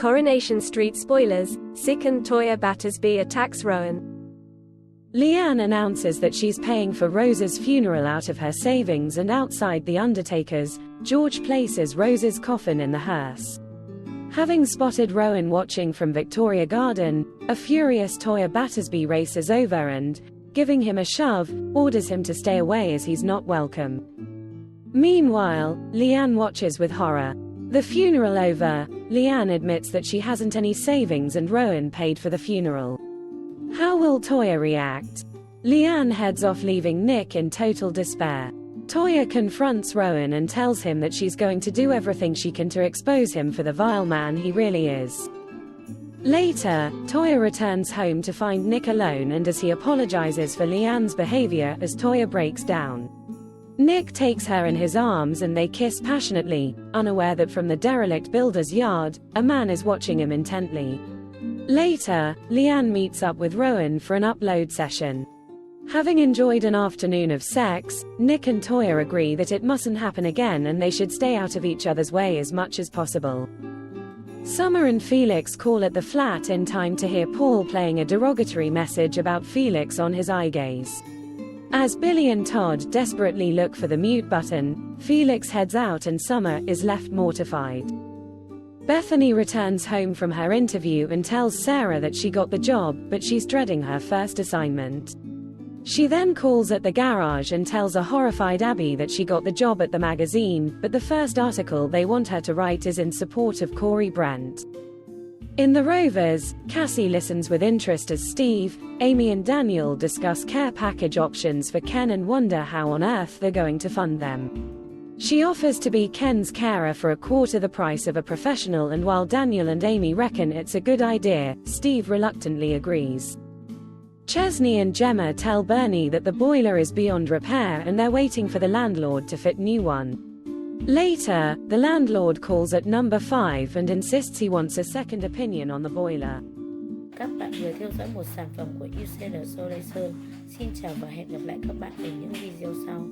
Coronation Street spoilers, second Toyah Battersby attacks Rowan. Leanne announces that she's paying for Rose's funeral out of her savings, and outside the undertaker's, George places Rose's coffin in the hearse. Having spotted Rowan watching from Victoria Garden, a furious Toyah Battersby races over and, giving him a shove, orders him to stay away as he's not welcome. Meanwhile, Leanne watches with horror. The funeral over, Leanne admits that she hasn't any savings and Rowan paid for the funeral. How will Toyah react? Leanne heads off, leaving Nick in total despair. Toyah confronts Rowan and tells him that she's going to do everything she can to expose him for the vile man he really is. Later, Toyah returns home to find Nick alone, and as he apologizes for Leanne's behavior as Toyah breaks down. Nick takes her in his arms and they kiss passionately, unaware that from the derelict builder's yard, a man is watching him intently. Later, Leanne meets up with Rowan for an upload session. Having enjoyed an afternoon of sex, Nick and Toyah agree that it mustn't happen again and they should stay out of each other's way as much as possible. Summer and Felix call at the flat in time to hear Paul playing a derogatory message about Felix on his eye gaze. As Billy and Todd desperately look for the mute button, Felix heads out and Summer is left mortified. Bethany returns home from her interview and tells Sarah that she got the job, but she's dreading her first assignment. She then calls at the garage and tells a horrified Abby that she got the job at the magazine, but the first article they want her to write is in support of Corey Brent. In the Rovers, Cassie listens with interest as Steve, Amy and Daniel discuss care package options for Ken and wonder how on earth they're going to fund them. She offers to be Ken's carer for a quarter the price of a professional, and while Daniel and Amy reckon it's a good idea, Steve reluctantly agrees. Chesney and Gemma tell Bernie that the boiler is beyond repair and they're waiting for the landlord to fit new one. Later, the landlord calls at number 5 and insists he wants a second opinion on the boiler. Các bạn vừa theo dõi một sản phẩm của UCL Showdown. Xin chào và hẹn gặp lại các bạn ở những video sau.